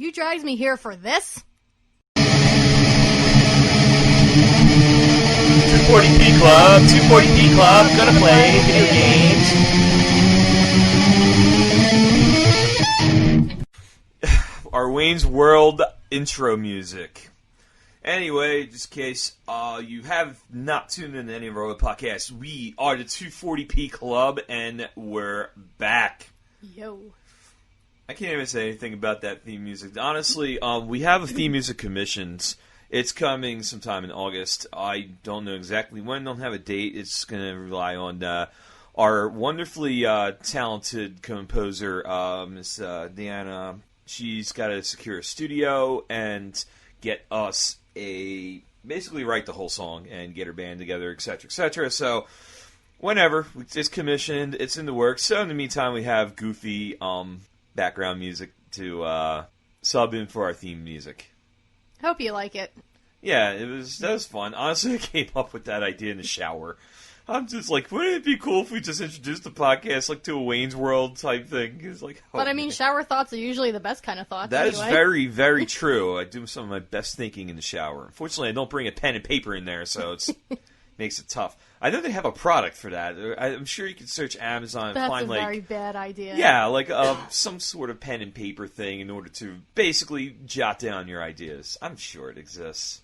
You dragged me here for this? 240p Club, 240p Club, gonna play video games. Our Wayne's World intro music. Anyway, just in case you have not tuned in to any of our other podcasts, we are the 240p Club, and we're back. Yo. I can't even say anything about that theme music. Honestly, we have a theme music commissioned. It's coming sometime in August. I don't know exactly when. Don't have a date. It's going to rely on our wonderfully talented composer, Miss Deanna. She's got to secure a studio and get us basically write the whole song and get her band together, etc., etc. So whenever it's commissioned, it's in the works. So in the meantime, we have goofy background music to sub in for our theme music. Hope you like it. Yeah, that was fun. Honestly, I came up with that idea in the shower. I'm just like, wouldn't it be cool if we just introduced the podcast like to a Wayne's World type thing? It's like, but I mean, man. Shower thoughts are usually the best kind of thoughts. That anyway. is very, very true. I do some of my best thinking in the shower. Unfortunately, I don't bring a pen and paper in there, so it makes it tough. I know they have a product for that. I'm sure you can search Amazon and find That's a very bad idea. Yeah, like some sort of pen and paper thing in order to basically jot down your ideas. I'm sure it exists.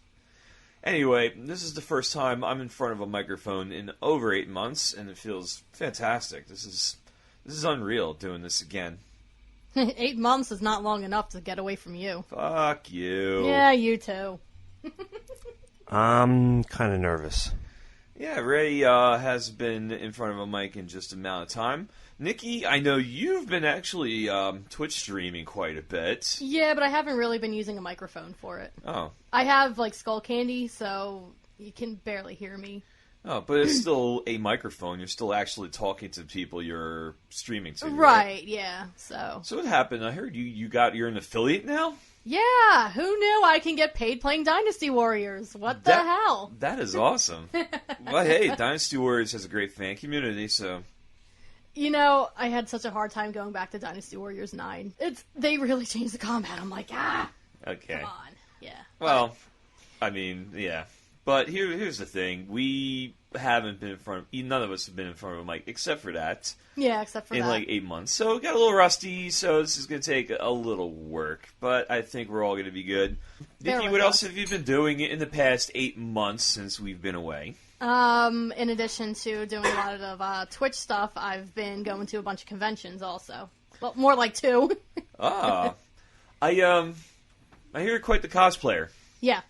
Anyway, this is the first time I'm in front of a microphone in over 8 months, and it feels fantastic. This is unreal doing this again. 8 months is not long enough to get away from you. Fuck you. Yeah, you too. I'm kind of nervous. Yeah, Ray has been in front of a mic in just an amount of time. Nikki, I know you've been actually Twitch streaming quite a bit. Yeah, but I haven't really been using a microphone for it. Oh. I have, like, skull candy, so you can barely hear me. Oh, but it's still a microphone. You're still actually talking to people you're streaming to, right? Yeah, so. So what happened? I heard you're an affiliate now? Yeah, who knew I can get paid playing Dynasty Warriors? What the hell? That is awesome. Well, hey, Dynasty Warriors has a great fan community, so... You know, I had such a hard time going back to Dynasty Warriors 9. They really changed the combat. I'm like, okay. Come on. Yeah. Well, I mean, yeah. But here's the thing. We haven't been in front of... None of us have been in front of a mic, except for that. Yeah, except for that. In like 8 months. So we got a little rusty, so this is going to take a little work. But I think we're all going to be good. Nikki, what else have you been doing in the past 8 months since we've been away? In addition to doing a lot of Twitch stuff, I've been going to a bunch of conventions also. Well, more like 2. I hear you're quite the cosplayer. Yeah.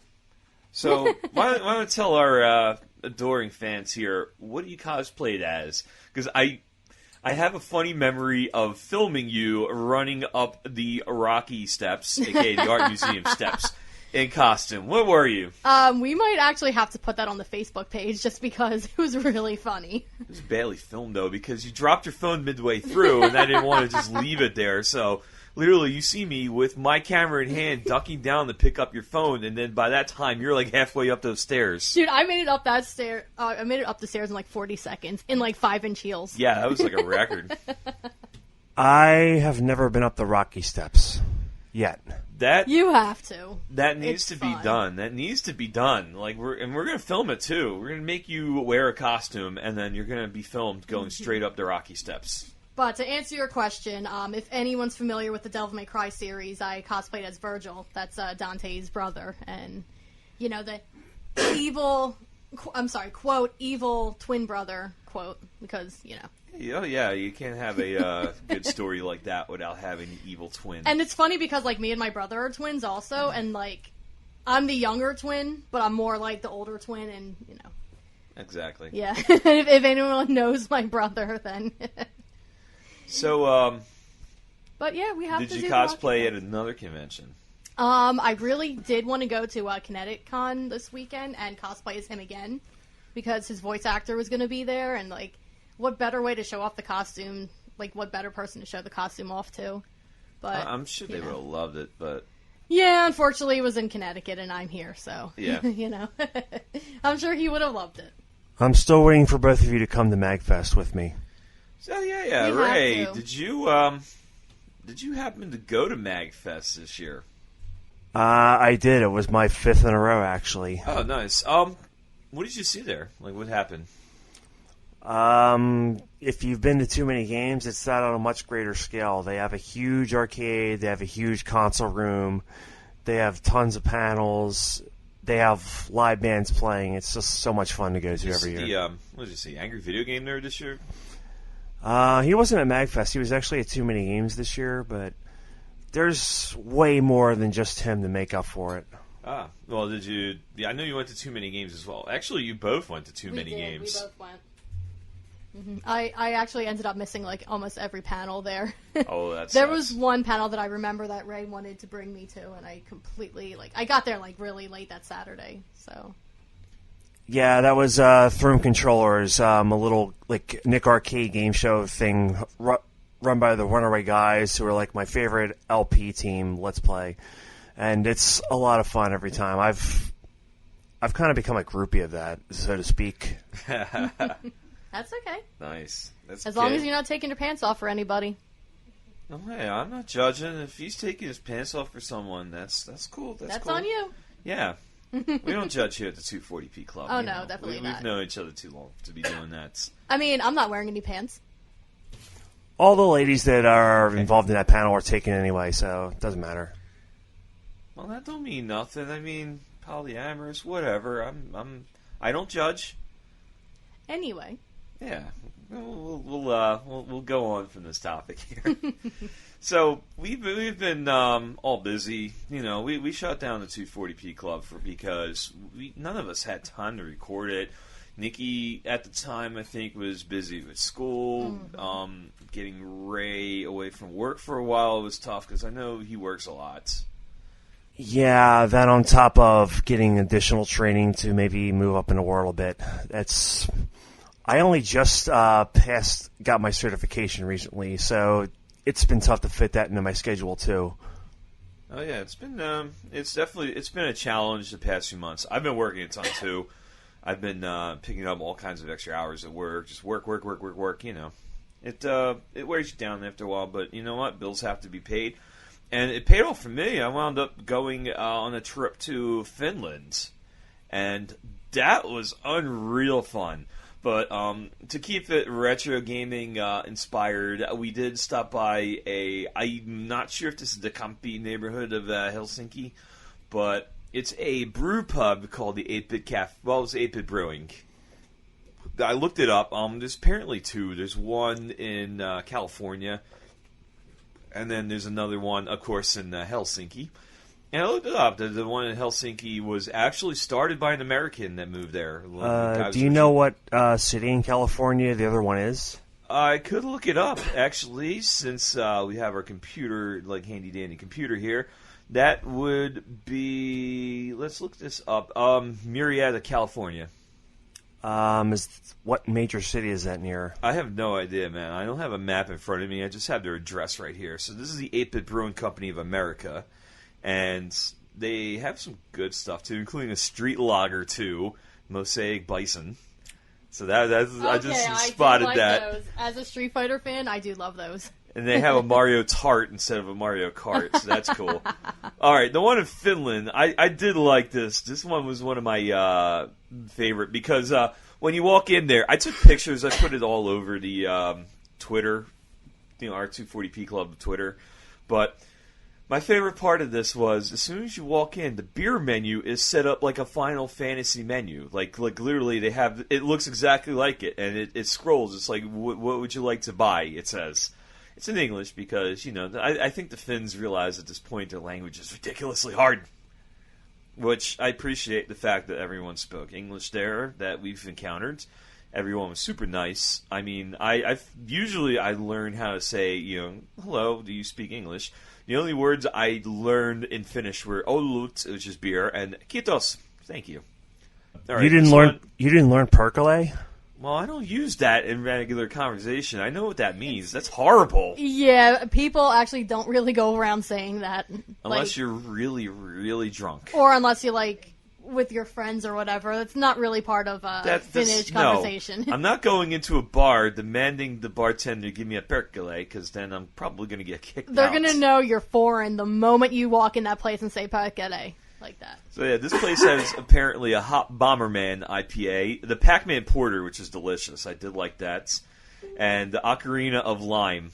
So why don't tell our adoring fans here, what do you cosplayed as? Because I have a funny memory of filming you running up the Rocky steps, aka the Art Museum steps, in costume. What were you? We might actually have to put that on the Facebook page just because it was really funny. It was badly filmed, though, because you dropped your phone midway through, and I didn't want to just leave it there. So, literally, you see me with my camera in hand ducking down to pick up your phone, and then by that time, you're like halfway up those stairs. Dude, I made it up that stair. I made it up the stairs in like 40 seconds in like 5-inch heels. Yeah, that was like a record. I have never been up the Rocky steps yet. You have to. That needs It's to fun. be done. That needs to be done. Like we're gonna film it too. We're gonna make you wear a costume, and then you're gonna be filmed going straight up the Rocky steps. But to answer your question, if anyone's familiar with the Devil May Cry series, I cosplayed as Virgil. That's Dante's brother, and you know the quote evil twin brother quote because you know. Oh yeah, you can't have a good story like that without having an evil twin. And it's funny because like me and my brother are twins also, and like I'm the younger twin, but I'm more like the older twin, and you know. Exactly. Yeah, if anyone knows my brother, then. So, but yeah, we have did to you do cosplay Rocky at another convention? I really did want to go to Kinetic Con this weekend and cosplay as him again, because his voice actor was going to be there, and like, what better way to show off the costume? Like, what better person to show the costume off to? But I'm sure they would have loved it, but yeah, unfortunately, it was in Connecticut, and I'm here, so yeah, you know, I'm sure he would have loved it. I'm still waiting for both of you to come to MagFest with me. So yeah, We Ray, have to. did you happen to go to MagFest this year? I did. It was my 5th in a row, actually. Oh, nice. What did you see there? Like, what happened? If you've been to too many games, it's that on a much greater scale. They have a huge arcade. They have a huge console room. They have tons of panels. They have live bands playing. It's just so much fun to go to every year. What did you see? Angry Video Game Nerd this year? He wasn't at MagFest. He was actually at Too Many Games this year, but there's way more than just him to make up for it. Ah, well, did you... Yeah, I know you went to Too Many Games as well. Actually, you both went to Too Many Games. We both went. Mm-hmm. I actually ended up missing, like, almost every panel there. Oh, that's There was one panel that I remember that Ray wanted to bring me to, and I completely, like... I got there, like, really late that Saturday, so... Yeah, that was Throne Controllers, a little, like, Nick Arcade game show thing run by the Runaway Guys, who are, like, my favorite LP team, Let's Play. And it's a lot of fun every time. I've kind of become a groupie of that, so to speak. That's okay. Nice. That's as long as you're not taking your pants off for anybody. No, hey, I'm not judging. If he's taking his pants off for someone, that's cool. That's cool. On you. Yeah. We don't judge here at the 240p Club. Oh, no, definitely not. We've known each other too long to be doing that. I mean, I'm not wearing any pants. All the ladies that are involved in that panel are taken anyway, so it doesn't matter. Well, that don't mean nothing. I mean, polyamorous, whatever. I don't judge. Anyway. Yeah, we'll go on from this topic here. So we've been all busy. You know, we shut down the 240p Club because none of us had time to record it. Nikki at the time I think was busy with school. Getting Ray away from work for a while was tough because I know he works a lot. Yeah, that on top of getting additional training to maybe move up in the world a bit. I only just got my certification recently, so it's been tough to fit that into my schedule too. Oh yeah, it's been a challenge the past few months. I've been working a ton too. I've been picking up all kinds of extra hours at work, just work. You know, it wears you down after a while, but you know what? Bills have to be paid, and it paid off for me. I wound up going on a trip to Finland, and that was unreal fun. But to keep it retro gaming inspired, we did stop by I'm not sure if this is the Kamppi neighborhood of Helsinki, but it's a brew pub called the 8-Bit Cafe. Well, it's 8-Bit Brewing. I looked it up. There's apparently two. There's one in California, and then there's another one, of course, in Helsinki. And I looked it up. The one in Helsinki was actually started by an American that moved there. Do you know what city in California the other one is? I could look it up, actually, since we have our computer, like handy-dandy computer here. That would be... Let's look this up. Murrieta, California. What major city is that near? I have no idea, man. I don't have a map in front of me. I just have their address right here. So this is the 8-Bit Brewing Company of America. And they have some good stuff, too, including a street lager, too, Mosaic Bison. So I just spotted that. Those. As a Street Fighter fan, I do love those. And they have a Mario Tart instead of a Mario Kart, so that's cool. All right, the one in Finland, I did like this. This one was one of my favorite, because when you walk in there, I took pictures. I put it all over the Twitter, our 240p Club Twitter. But my favorite part of this was, as soon as you walk in, the beer menu is set up like a Final Fantasy menu. Like literally, they have it looks exactly like it, and it scrolls. It's like, what would you like to buy? It says. It's in English because, I think the Finns realize at this point their language is ridiculously hard. Which I appreciate the fact that everyone spoke English there that we've encountered. Everyone was super nice. I mean, I usually learn how to say, hello, do you speak English? The only words I learned in Finnish were olut, which is beer, and kiitos, thank you. All right, you didn't learn percolate? Well, I don't use that in regular conversation. I know what that means. That's horrible. Yeah, people actually don't really go around saying that. Unless you're really, really drunk. Or unless you, with your friends or whatever. That's not really part of vintage no. conversation. I'm not going into a bar demanding the bartender give me a percolé, because then I'm probably going to get kicked They're out. going to know you're foreign the moment you walk in that place and say percolé. Like that. So yeah, this place has apparently a Hot Bomberman IPA, the Pac-Man Porter, which is delicious. I did like that. And the Ocarina of Lime.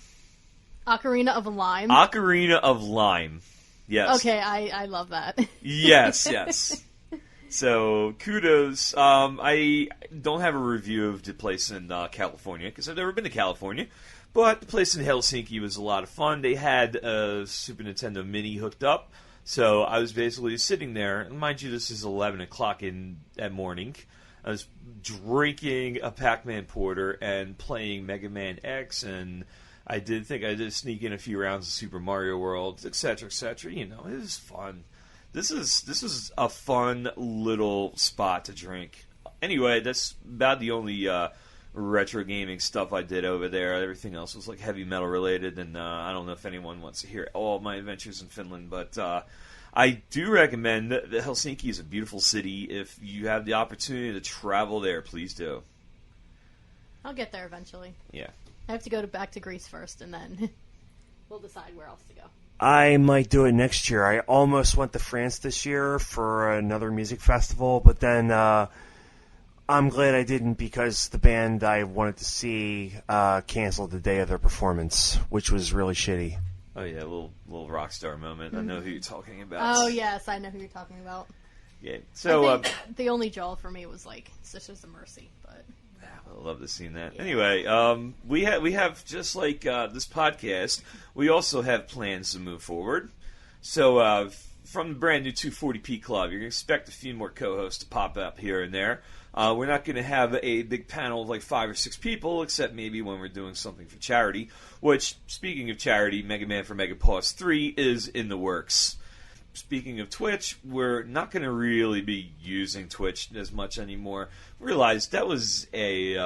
Ocarina of Lime? Ocarina of Lime. Yes. Okay, I love that. Yes. So, kudos. I don't have a review of the place in California, because I've never been to California. But the place in Helsinki was a lot of fun. They had a Super Nintendo Mini hooked up. So I was basically sitting there, and mind you, this is 11 o'clock at morning. I was drinking a Pac-Man Porter and playing Mega Man X, and I did sneak in a few rounds of Super Mario World, etc., etc. You know, it was fun. This is a fun little spot to drink. Anyway, that's about the only retro gaming stuff I did over there. Everything else was like heavy metal related, and I don't know if anyone wants to hear all of my adventures in Finland, but I do recommend that Helsinki is a beautiful city. If you have the opportunity to travel there, please do. I'll get there eventually. Yeah. I have to go back to Greece first, and then we'll decide where else to go. I might do it next year. I almost went to France this year for another music festival, but then I'm glad I didn't, because the band I wanted to see canceled the day of their performance, which was really shitty. Oh yeah, a little rock star moment. I know who you're talking about. Oh yes, I know who you're talking about. Yeah. So I think the only jaw for me was like Sisters of Mercy, but I love to see that. Yeah. Anyway, we have just like this podcast, we also have plans to move forward. So from the brand new 240p Club, you're going to expect a few more co-hosts to pop up here and there. We're not going to have a big panel of like 5 or 6 people, except maybe when we're doing something for charity, which, speaking of charity, Mega Man for Mega Pause 3 is in the works. Speaking of Twitch, we're not going to really be using Twitch as much anymore. Realized that was it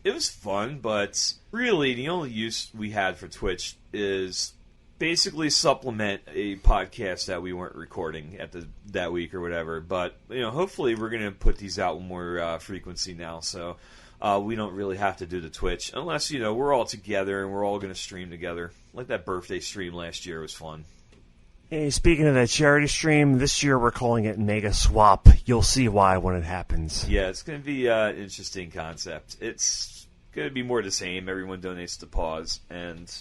was fun, but really the only use we had for Twitch is basically supplement a podcast that we weren't recording at that week or whatever. But hopefully we're going to put these out with more frequency now, so we don't really have to do the Twitch unless we're all together and we're all going to stream together. Like that birthday stream last year was fun. Hey, speaking of that charity stream, this year we're calling it Mega Swap. You'll see why when it happens. Yeah, it's going to be an interesting concept. It's going to be more the same. Everyone donates to Pause, and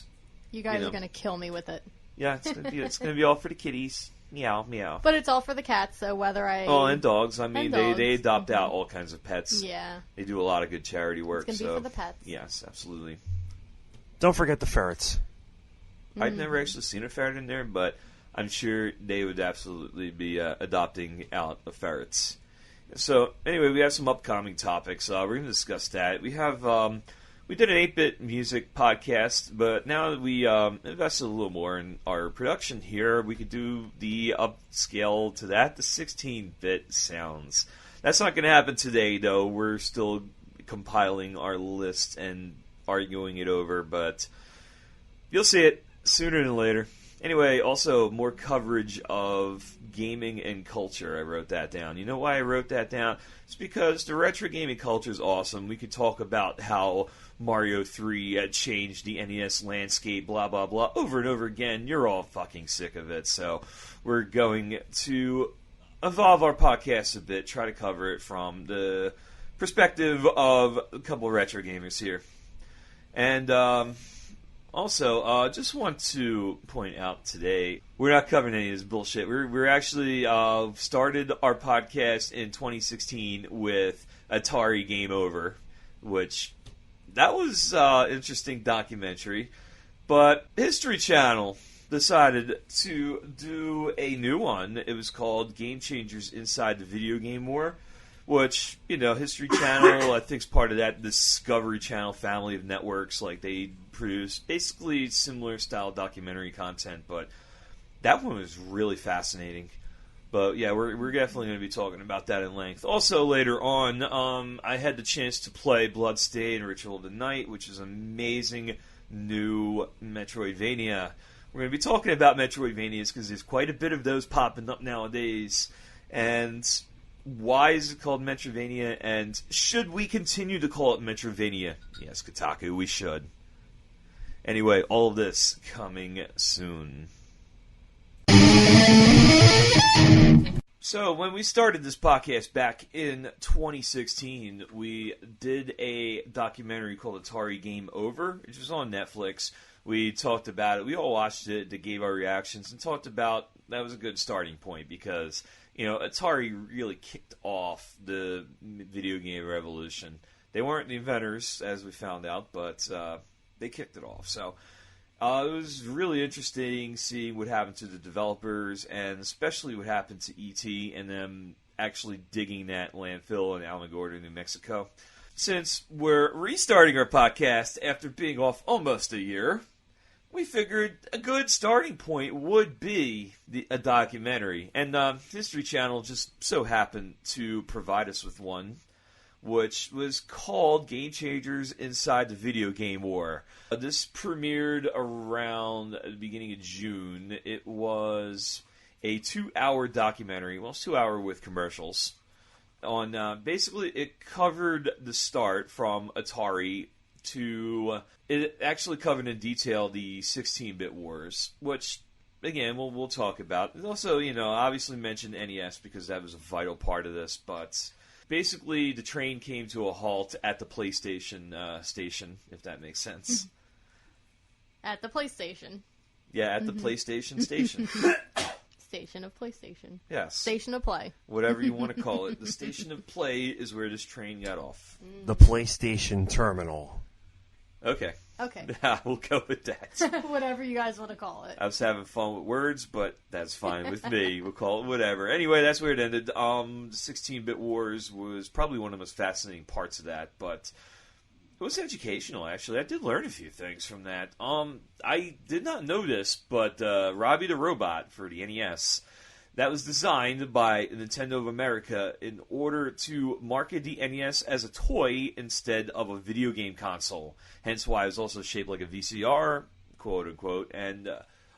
you guys are going to kill me with it. Yeah, it's going to be all for the kitties. Meow, meow. But it's all for the cats, so whether I... Oh, and dogs. I mean, they adopt out all kinds of pets. Yeah. They do a lot of good charity work. It's going to be for the pets. Yes, absolutely. Don't forget the ferrets. I've never actually seen a ferret in there, but I'm sure they would absolutely be adopting out the ferrets. So, anyway, we have some upcoming topics. We're going to discuss that. We have... we did an 8-bit music podcast, but now that we invested a little more in our production here, we could do the upscale to that, the 16-bit sounds. That's not going to happen today, though. We're still compiling our list and arguing it over, but you'll see it sooner than later. Anyway, also more coverage of gaming and culture. I wrote that down. You know why I wrote that down? It's because the retro gaming culture is awesome. We could talk about how Mario 3 had changed the NES landscape, blah, blah, blah, over and over again. You're all fucking sick of it. So we're going to evolve our podcast a bit, try to cover it from the perspective of a couple of retro gamers here. And also, just want to point out today, we're not covering any of this bullshit. We're actually started our podcast in 2016 with Atari Game Over, which that was an interesting documentary. But History Channel decided to do a new one. It was called Game Changers Inside the Video Game War, which, History Channel, I think, is part of that Discovery Channel family of networks. Like, they produce basically similar style documentary content, but that one was really fascinating. But yeah, we're definitely going to be talking about that in length. Also, later on, I had the chance to play Bloodstained Ritual of the Night, which is an amazing new Metroidvania. We're going to be talking about Metroidvanias because there's quite a bit of those popping up nowadays. And why is it called Metroidvania, and should we continue to call it Metroidvania? Yes, Kotaku, we should. Anyway, all of this coming soon. So, when we started this podcast back in 2016, we did a documentary called Atari Game Over, which was on Netflix. We talked about it. We all watched it, gave our reactions, and talked about that was a good starting point because, Atari really kicked off the video game revolution. They weren't the inventors, as we found out, but they kicked it off. So it was really interesting seeing what happened to the developers, and especially what happened to E.T. and them actually digging that landfill in Alamogordo, New Mexico. Since we're restarting our podcast after being off almost a year, we figured a good starting point would be a documentary. And History Channel just so happened to provide us with one, which was called Game Changers Inside the Video Game War. This premiered around the beginning of June. It was a 2-hour documentary. Well, it's 2-hour with commercials. On basically, it covered the start from Atari to... It actually covered in detail the 16-bit wars, which, again, we'll talk about. It also, obviously mentioned NES because that was a vital part of this, but... Basically, the train came to a halt at the PlayStation station, if that makes sense. At the PlayStation. Yeah, at the PlayStation station. Station of PlayStation. Yes. Station of play. Whatever you want to call it. The station of play is where this train got off. The PlayStation Terminal. Okay. Okay. Yeah, we'll go with that. Whatever you guys want to call it. I was having fun with words, but that's fine with me. We'll call it whatever. Anyway, that's where it ended. The 16-bit wars was probably one of the most fascinating parts of that, but it was educational, actually. I did learn a few things from that. I did not know this, but Robbie the Robot for the NES, that was designed by Nintendo of America in order to market the NES as a toy instead of a video game console. Hence why it was also shaped like a VCR, quote-unquote, and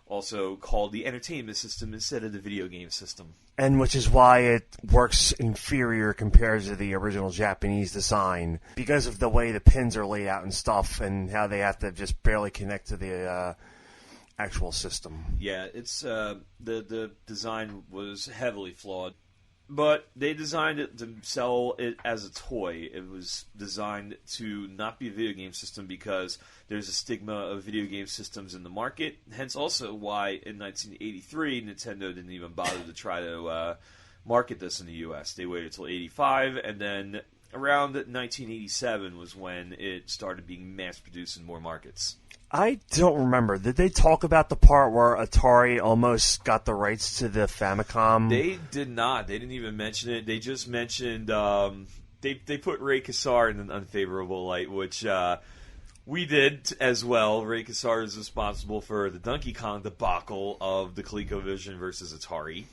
also called the entertainment system instead of the video game system. And which is why it works inferior compared to the original Japanese design, because of the way the pins are laid out and stuff, and how they have to just barely connect to the... actual system. Yeah, it's the design was heavily flawed, but they designed it to sell it as a toy. It was designed to not be a video game system because there's a stigma of video game systems in the market. Hence, also why in 1983 Nintendo didn't even bother to try to market this in the U.S. They waited till '85, and then around 1987 was when it started being mass-produced in more markets. I don't remember. Did they talk about the part where Atari almost got the rights to the Famicom? They did not. They didn't even mention it. They just mentioned they put Ray Kassar in an unfavorable light, which we did as well. Ray Kassar is responsible for the Donkey Kong debacle of the ColecoVision versus Atari.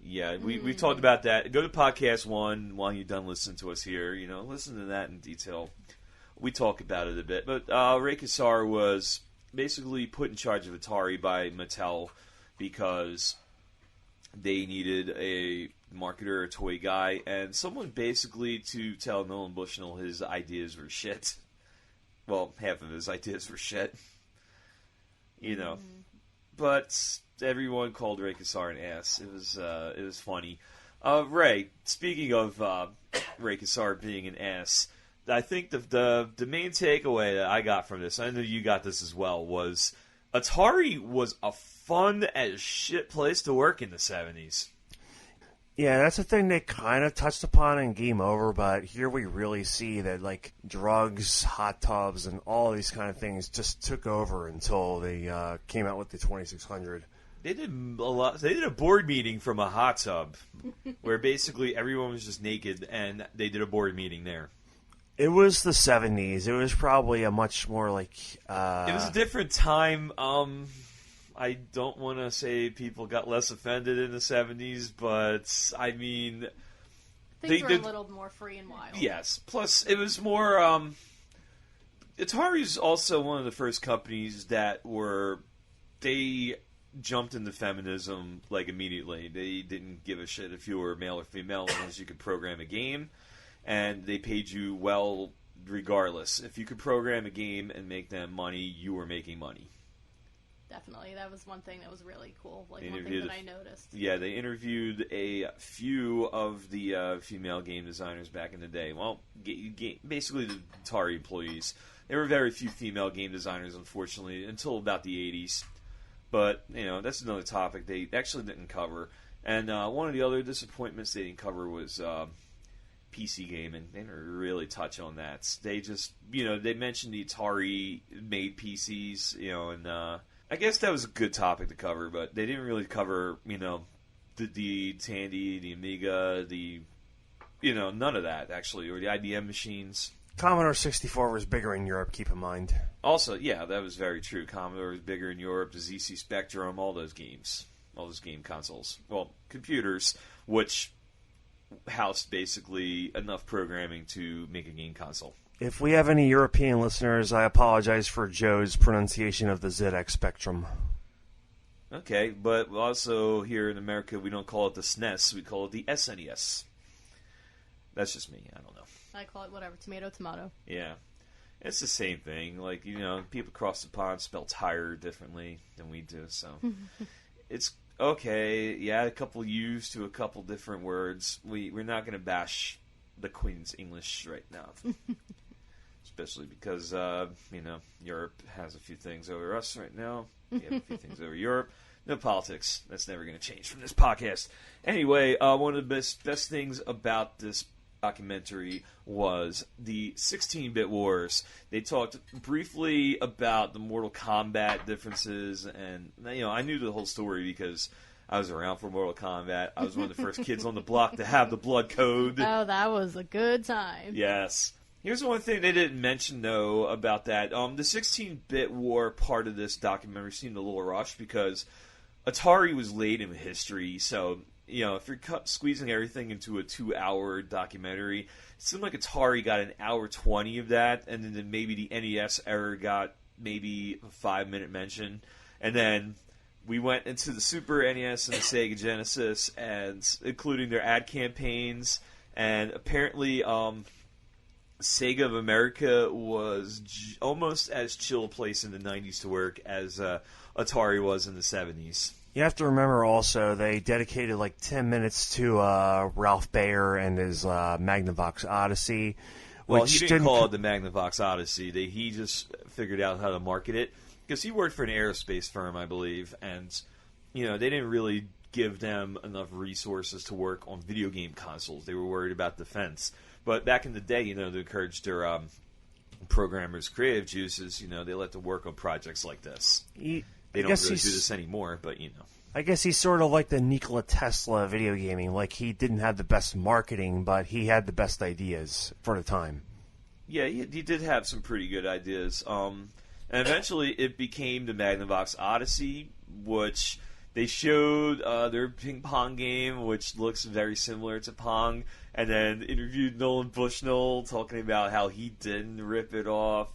Yeah, we talked about that. Go to Podcast 1 while you're done listening to us here. Listen to that in detail. We talk about it a bit, but Ray Kassar was basically put in charge of Atari by Mattel because they needed a marketer, a toy guy, and someone basically to tell Nolan Bushnell his ideas were shit. Well, half of his ideas were shit. But everyone called Ray Kassar an ass. It was funny. Ray, speaking of Ray Kassar being an ass, I think the main takeaway that I got from this, I know you got this as well, was Atari was a fun as shit place to work in the 70s. Yeah, that's the thing they kind of touched upon in Game Over, but here we really see that, like, drugs, hot tubs, and all these kind of things just took over until they came out with the 2600. They did a lot. They did a board meeting from a hot tub where basically everyone was just naked, and they did a board meeting there. It was the 70s. It was probably a much more like... It was a different time. I don't want to say people got less offended in the 70s, but I mean... Things were a little more free and wild. Yes. Plus, it was more... Atari's also one of the first companies that were... They jumped into feminism like immediately. They didn't give a shit if you were male or female, as long as you could program a game, and they paid you well regardless. If you could program a game and make them money, you were making money. Definitely, that was one thing that was really cool. Like, They one thing interviewed that I noticed. Yeah, they interviewed a few of the female game designers back in the day. Well, basically the Atari employees. There were very few female game designers, unfortunately, until about the 80s. But, that's another topic they actually didn't cover. And one of the other disappointments they didn't cover was PC gaming. They didn't really touch on that. They just, they mentioned the Atari made PCs, and I guess that was a good topic to cover, but they didn't really cover, the Tandy, the Amiga, none of that, actually, or the IBM machines. Commodore 64 was bigger in Europe, keep in mind. Also, yeah, that was very true. Commodore was bigger in Europe, the ZC Spectrum, all those game consoles. Well, computers, which housed basically enough programming to make a game console. If we have any European listeners, I apologize for Joe's pronunciation of the ZX Spectrum. Okay, but also here in America, we don't call it the SNES, we call it the SNES. That's just me, I don't know. I call it whatever, tomato. Yeah. It's the same thing. Like, people across the pond spell tire differently than we do, so. It's okay. Yeah, a couple U's to a couple different words. We're not going to bash the Queen's English right now. Especially because, Europe has a few things over us right now. We have a few things over Europe. No politics. That's never going to change from this podcast. Anyway, one of the best things about this documentary was the 16-bit wars. They talked briefly about the Mortal Kombat differences, and I knew the whole story because I was around for Mortal Kombat. I was one of the first kids on the block to have the blood code. Oh, that was a good time. Yes. Here's one thing they didn't mention, though, about that. The 16-bit war part of this documentary seemed a little rushed because Atari was late in history, so if you're squeezing everything into a 2-hour documentary, it seemed like Atari got an hour 20 of that, and then maybe the NES era got maybe a 5-minute mention, and then we went into the Super NES and the Sega Genesis, and including their ad campaigns, and apparently Sega of America was almost as chill a place in the 90s to work as Atari was in the 70s. You have to remember also they dedicated like 10 minutes to Ralph Baer and his Magnavox Odyssey. Well, he didn't call it the Magnavox Odyssey. He just figured out how to market it because he worked for an aerospace firm, I believe, and they didn't really give them enough resources to work on video game consoles. They were worried about defense. But back in the day, they encouraged their programmers' creative juices. They let them work on projects like this. They don't really do this anymore, but I guess he's sort of like the Nikola Tesla of video gaming. Like, he didn't have the best marketing, but he had the best ideas for the time. Yeah, he did have some pretty good ideas. And eventually it became the Magnavox Odyssey, which they showed their ping pong game, which looks very similar to Pong, and then interviewed Nolan Bushnell talking about how he didn't rip it off,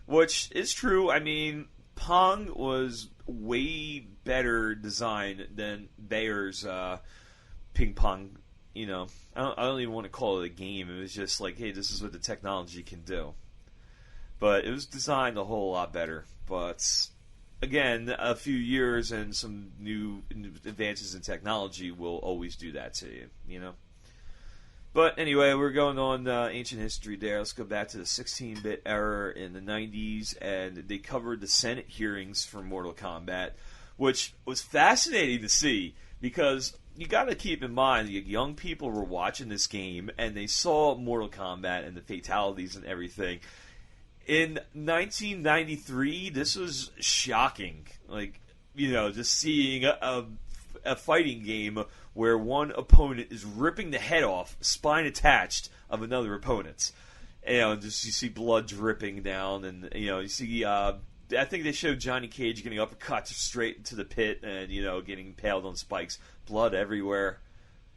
which is true. I mean, Pong was way better designed than Bayer's ping pong. I don't even want to call it a game. It was just like, hey, this is what the technology can do. But it was designed a whole lot better. But again, a few years and some new advances in technology will always do that to you. But anyway, we're going on ancient history there. Let's go back to the 16-bit era in the 90s, and they covered the Senate hearings for Mortal Kombat, which was fascinating to see because you got to keep in mind that young people were watching this game, and they saw Mortal Kombat and the fatalities and everything. In 1993, this was shocking. Just seeing a fighting game where one opponent is ripping the head off, spine attached, of another opponent. You see blood dripping down, and you see. I think they showed Johnny Cage getting uppercuts straight into the pit, and getting impaled on spikes, blood everywhere.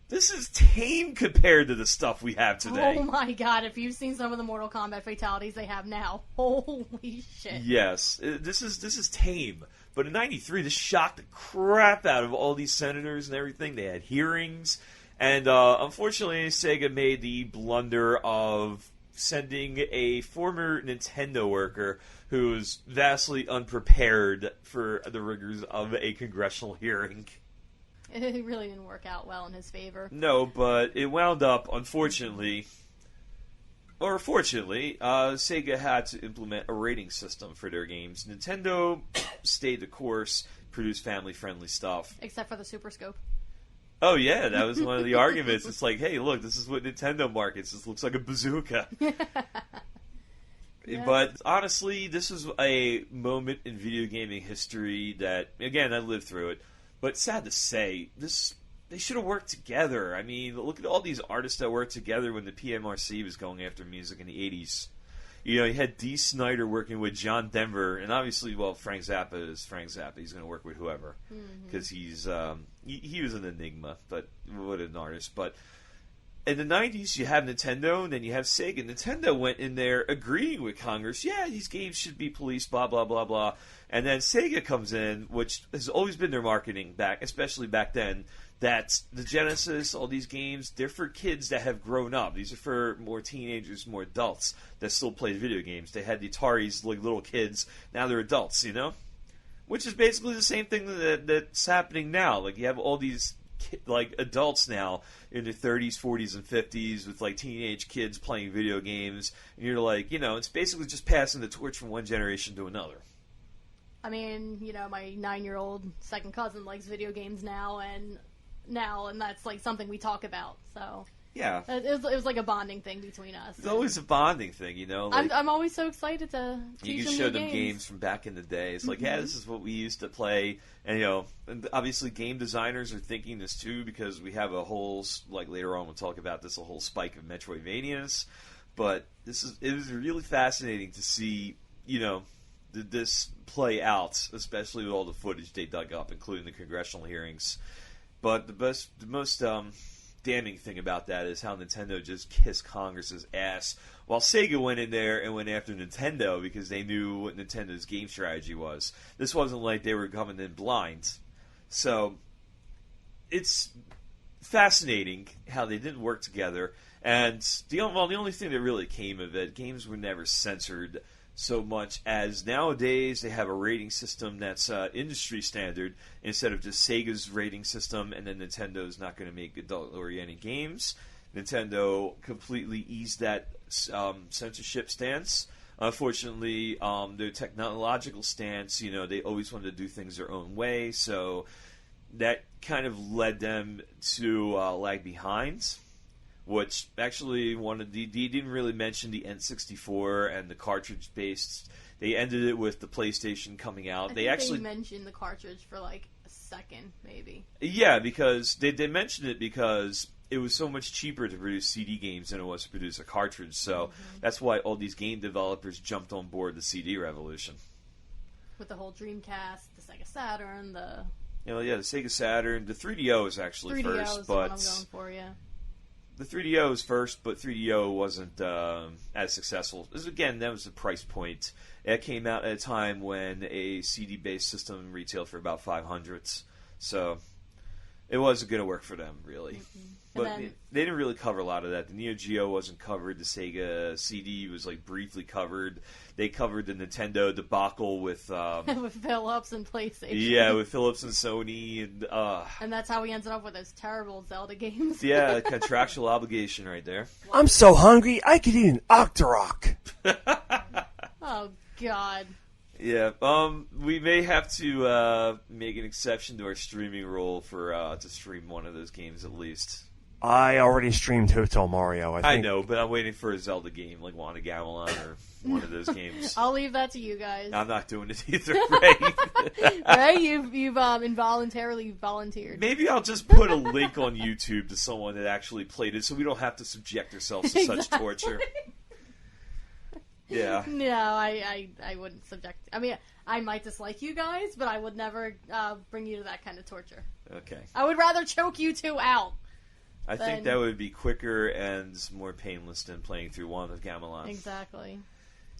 This is tame compared to the stuff we have today. Oh my god, if you've seen some of the Mortal Kombat fatalities they have now, holy shit. Yes, this is tame. But in '93, this shocked the crap out of all these senators and everything. They had hearings. And unfortunately, Sega made the blunder of sending a former Nintendo worker who was vastly unprepared for the rigors of a congressional hearing. It really didn't work out well in his favor. No, but it wound up, unfortunately, or fortunately, Sega had to implement a rating system for their games. Nintendo stayed the course, produced family-friendly stuff. Except for the Super Scope. Oh yeah, that was one of the arguments. It's like, hey, look, this is what Nintendo markets. This looks like a bazooka. Yeah. But honestly, this was a moment in video gaming history that, again, I lived through it. But sad to say, they should have worked together. I mean, look at all these artists that worked together when the PMRC was going after music in the 80s. You know, you had Dee Snider working with John Denver, and obviously, well, Frank Zappa is Frank Zappa. He's going to work with whoever, because he's he was an enigma, but what an artist. But in the 90s, you have Nintendo, and then you have Sega. Nintendo went in there agreeing with Congress, yeah, these games should be policed, blah, blah, blah, blah. And then Sega comes in, which has always been their marketing back, especially back then, that the Genesis, all these games, they're for kids that have grown up. These are for more teenagers, more adults that still play video games. They had the Ataris like little kids. Now they're adults, you know? Which is basically the same thing that's happening now. Like, you have all these like adults now in their 30s, 40s, and 50s with like teenage kids playing video games. And you're like, you know, it's basically just passing the torch from one generation to another. I mean, you know, my 9-year-old second cousin likes video games now, and that's like something we talk about. So yeah, it was like a bonding thing between us. It's always a bonding thing, you know. Like, I'm always so excited to teach you can show them games from back in the day. It's like, yeah, this is what we used to play, and you know, and obviously game designers are thinking this too, because we have a whole, like later on we'll talk about this, a whole spike of Metroidvanias. But it was really fascinating to see, you know, this play out, especially with all the footage they dug up, including the congressional hearings. But the most damning thing about that is how Nintendo just kissed Congress's ass, while Sega went in there and went after Nintendo because they knew what Nintendo's game strategy was. This wasn't like they were coming in blind. So it's fascinating how they didn't work together. And the only thing that really came of it, games were never censored so much as nowadays they have a rating system that's industry standard instead of just Sega's rating system, and then Nintendo's not going to make adult-oriented games. Nintendo completely eased that censorship stance. Unfortunately, their technological stance, you know, they always wanted to do things their own way, so that kind of led them to lag behind. Which actually they didn't really mention the N64 and the cartridge-based. They ended it with the PlayStation coming out. I think they mentioned the cartridge for like a second, maybe. Yeah, because they mentioned it because it was so much cheaper to produce CD games than it was to produce a cartridge. So that's why all these game developers jumped on board the CD revolution. With the whole Dreamcast, the Sega Saturn, the Sega Saturn, the 3DO is actually 3DO first, is but what I'm going for, yeah. The 3DO was first, but 3DO wasn't as successful. Again, that was the price point. It came out at a time when a CD-based system retailed for about $500, so it wasn't going to work for them, really. But they didn't really cover a lot of that. The Neo Geo wasn't covered. The Sega CD was like briefly covered. They covered the Nintendo debacle with with Philips and PlayStation. Yeah, with Philips and Sony, and that's how we ended up with those terrible Zelda games. Yeah, contractual obligation right there. I'm so hungry I could eat an Octorok. Oh God. Yeah, we may have to make an exception to our streaming rule for to stream one of those games at least. I already streamed Hotel Mario. I know, but I'm waiting for a Zelda game like Wanda Gamelon or one of those games. I'll leave that to you guys. I'm not doing it either, Ray. Ray, you've involuntarily volunteered. Maybe I'll just put a link on YouTube to someone that actually played it, so we don't have to subject ourselves to such torture. Yeah. No, I wouldn't subject. I mean, I might dislike you guys, but I would never bring you to that kind of torture. Okay. I would rather choke you two out. I think that would be quicker and more painless than playing through Wand of Gamelon. Exactly.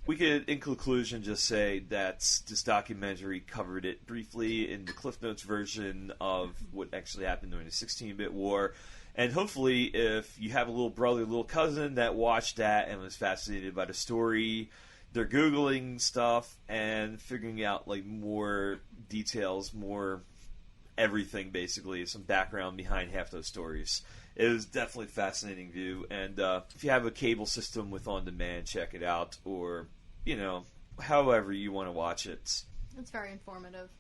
We could, in conclusion, just say that this documentary covered it briefly in the Cliff Notes version of what actually happened during the 16-bit war. And hopefully, if you have a little brother, little cousin that watched that and was fascinated by the story, they're Googling stuff and figuring out like more details, more everything, basically, some background behind half those stories. It was definitely a fascinating view, and if you have a cable system with on-demand, check it out, or, however you want to watch it. It's very informative.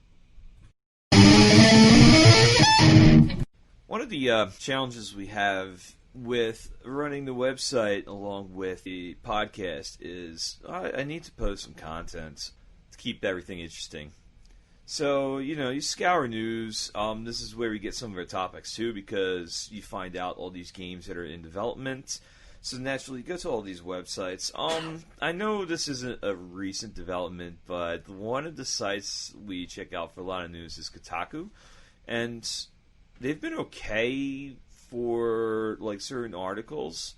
One of the challenges we have with running the website along with the podcast is I need to post some content to keep everything interesting. So, you scour news. This is where we get some of our topics, too, because you find out all these games that are in development. So, naturally, you go to all these websites. I know this isn't a recent development, but one of the sites we check out for a lot of news is Kotaku. And they've been okay for, like, certain articles,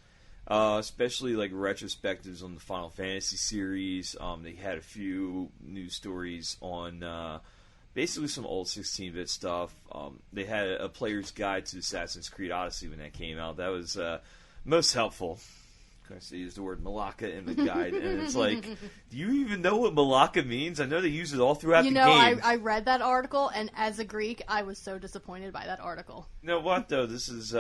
especially, like, retrospectives on the Final Fantasy series. They had a few news stories on... basically some old 16-bit stuff. They had a player's guide to Assassin's Creed Odyssey when that came out. That was most helpful. Of course, they used the word Malaka in the guide, and it's like, do you even know what Malaka means? I know they use it all throughout the game. I read that article, and as a Greek, I was so disappointed by that article. You know what, though? This is...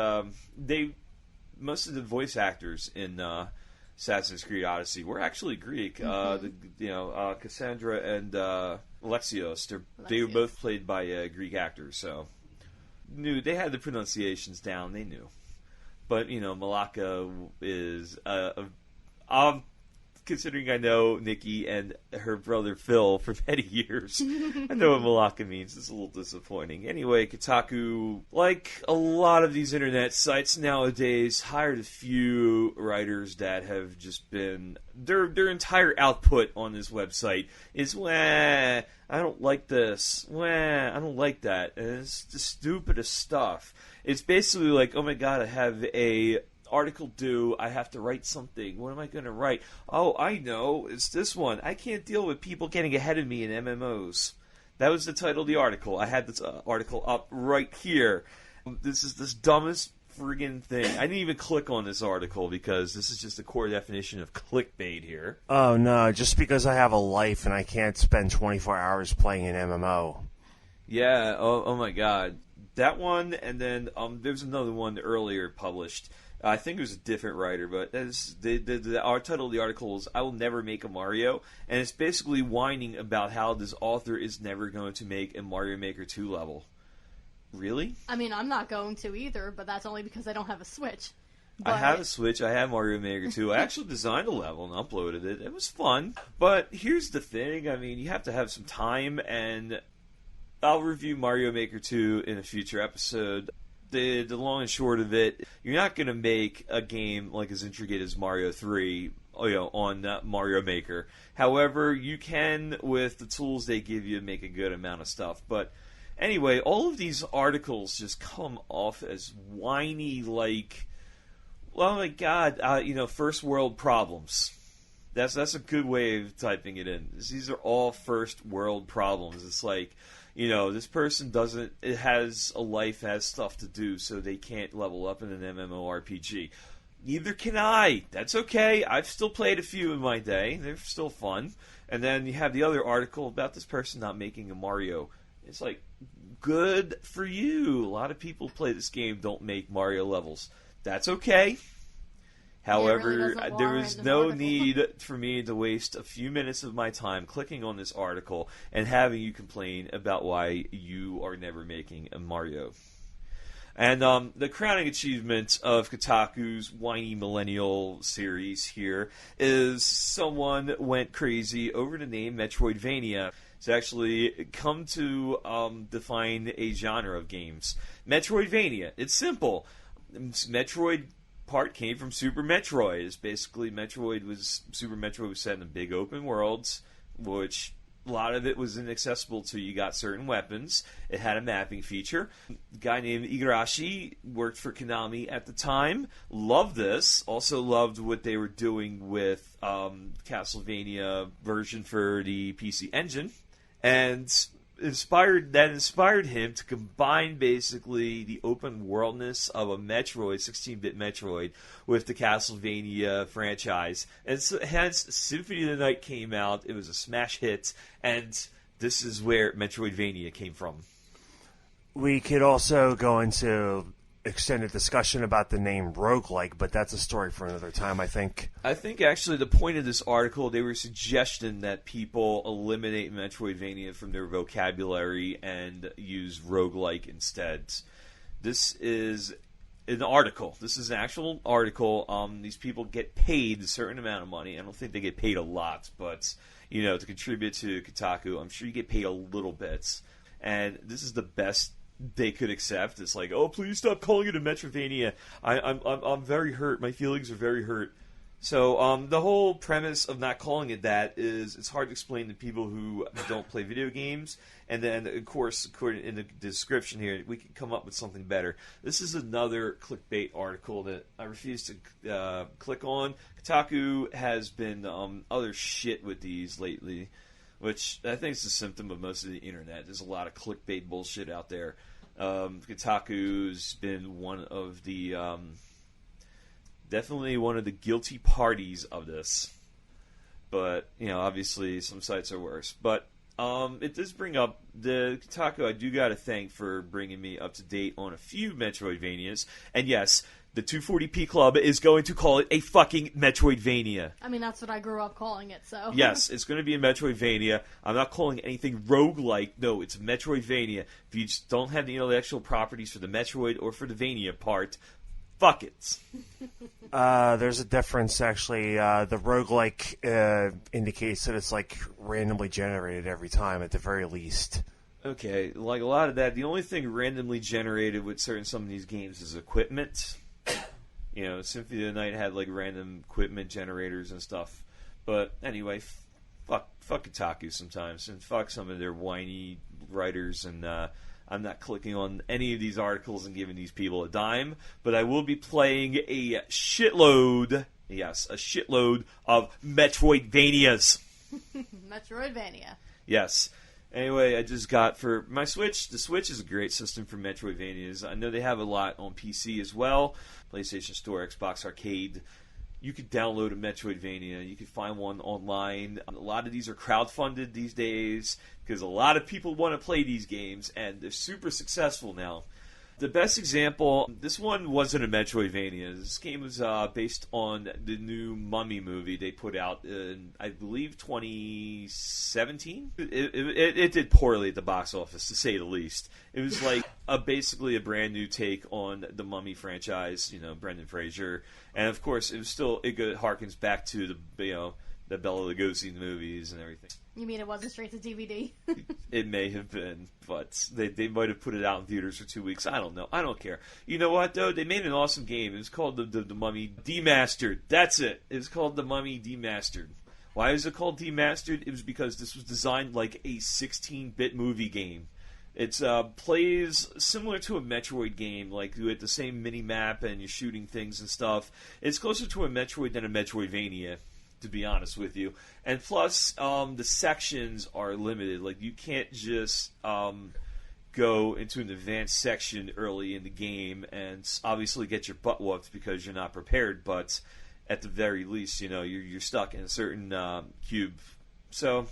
most of the voice actors in Assassin's Creed Odyssey were actually Greek. Cassandra and Alexios, they were both played by Greek actors, so they had the pronunciations down. They knew, but Malaka is considering I know Nikki and her brother Phil for many years, I know what Malaka means. It's a little disappointing. Anyway, Kotaku, like a lot of these internet sites nowadays, hired a few writers that have just been... Their entire output on this website is, I don't like this. I don't like that. And it's the stupidest stuff. It's basically like, oh my god, I have a... article due, I have to write something. What am I going to write? Oh, I know. It's this one. I can't deal with people getting ahead of me in MMOs. That was the title of the article. I had this article up right here. This is the dumbest friggin' thing. I didn't even click on this article because this is just the core definition of clickbait here. Oh, no. Just because I have a life and I can't spend 24 hours playing an MMO. Yeah. Oh my god. That one, and then there's another one earlier published. I think it was a different writer, but our title of the article is I Will Never Make a Mario, and it's basically whining about how this author is never going to make a Mario Maker 2 level. Really? I mean, I'm not going to either, but that's only because I don't have a Switch. But... I have a Switch, I have Mario Maker 2. I actually designed a level and uploaded it. It was fun. But here's the thing, I mean, you have to have some time, and I'll review Mario Maker 2 in a future episode. The long and short of it, you're not going to make a game like as intricate as Mario 3 on Mario Maker. However, you can, with the tools they give you, make a good amount of stuff. But anyway, all of these articles just come off as whiny, like, oh my god, first world problems. That's a good way of typing it in. These are all first world problems. It's like... this person has a life, has stuff to do, so they can't level up in an MMORPG. Neither can I. That's okay. I've still played a few in my day. They're still fun. And then you have the other article about this person not making a Mario. It's like, good for you. A lot of people play this game, don't make Mario levels. That's okay. However, there was no need for me to waste a few minutes of my time clicking on this article and having you complain about why you are never making a Mario. And the crowning achievement of Kotaku's whiny millennial series here is someone went crazy over the name Metroidvania. It's actually come to define a genre of games. Metroidvania. It's simple. Metroid part came from Super Metroid. It's basically Super Metroid was set in big open worlds, which A lot of it was inaccessible to you. Got certain weapons. It had a mapping feature. A guy named Igarashi worked for Konami at the time. Loved this. Also loved what they were doing with Castlevania version for the PC Engine. And inspired him to combine basically the open worldness of a Metroid, 16-bit Metroid, with the Castlevania franchise. And so, hence, Symphony of the Night came out. It was a smash hit, and this is where Metroidvania came from. We could also go into extended discussion about the name roguelike, but that's a story for another time, I think. I think actually the point of this article, they were suggesting that people eliminate Metroidvania from their vocabulary and use roguelike instead. This is an article. This is an actual article. These people get paid a certain amount of money. I don't think they get paid a lot, but to contribute to Kotaku, I'm sure you get paid a little bit. And this is the best they could accept. It's like, oh, please stop calling it a Metroidvania. I'm very hurt. My feelings are very hurt. So the whole premise of not calling it that is it's hard to explain to people who don't play video games. And then, of course, according in the description here, we can come up with something better. This is another clickbait article that I refuse to click on. Kotaku has been other shit with these lately, which I think is a symptom of most of the internet. There's a lot of clickbait bullshit out there. Kotaku's been one of the definitely one of the guilty parties of this. But obviously some sites are worse. But it does bring up the Kotaku. I do got to thank for bringing me up to date on a few Metroidvanias. And yes, the 240p Club is going to call it a fucking Metroidvania. I mean, that's what I grew up calling it, so... Yes, it's going to be a Metroidvania. I'm not calling anything roguelike. No, it's a Metroidvania. If you just don't have the intellectual properties for the Metroid or for the Vania part, fuck it. There's a difference, actually. The roguelike indicates that it's, randomly generated every time, at the very least. Okay, like a lot of that, the only thing randomly generated with some of these games is equipment. Symphony of the Night had random equipment generators and stuff. But anyway, fuck Kotaku sometimes, and fuck some of their whiny writers. And I'm not clicking on any of these articles and giving these people a dime. But I will be playing a shitload of Metroidvanias. Metroidvania. Yes. Anyway, I just got for my Switch. The Switch is a great system for Metroidvanias. I know they have a lot on PC as well. PlayStation Store, Xbox Arcade. You could download a Metroidvania. You could find one online. A lot of these are crowdfunded these days because a lot of people want to play these games, and they're super successful now. The best example, this one wasn't a Metroidvania. This game was based on the new Mummy movie they put out in, I believe, 2017. It did poorly at the box office, to say the least. It was basically a brand new take on the Mummy franchise, Brendan Fraser. And, of course, it harkens back to the Bela Lugosi movies and everything. You mean it wasn't straight to DVD? It may have been, but they might have put it out in theaters for 2 weeks. I don't know. I don't care. You know what, though? They made an awesome game. It was called the Mummy Demastered. That's it. It was called the Mummy Demastered. Why is it called Demastered? It was because this was designed like a 16-bit movie game. It plays similar to a Metroid game, with the same mini-map and you're shooting things and stuff. It's closer to a Metroid than a Metroidvania, to be honest with you. And plus, the sections are limited. You can't just go into an advanced section early in the game and obviously get your butt whooped because you're not prepared, but at the very least, you're stuck in a certain cube. So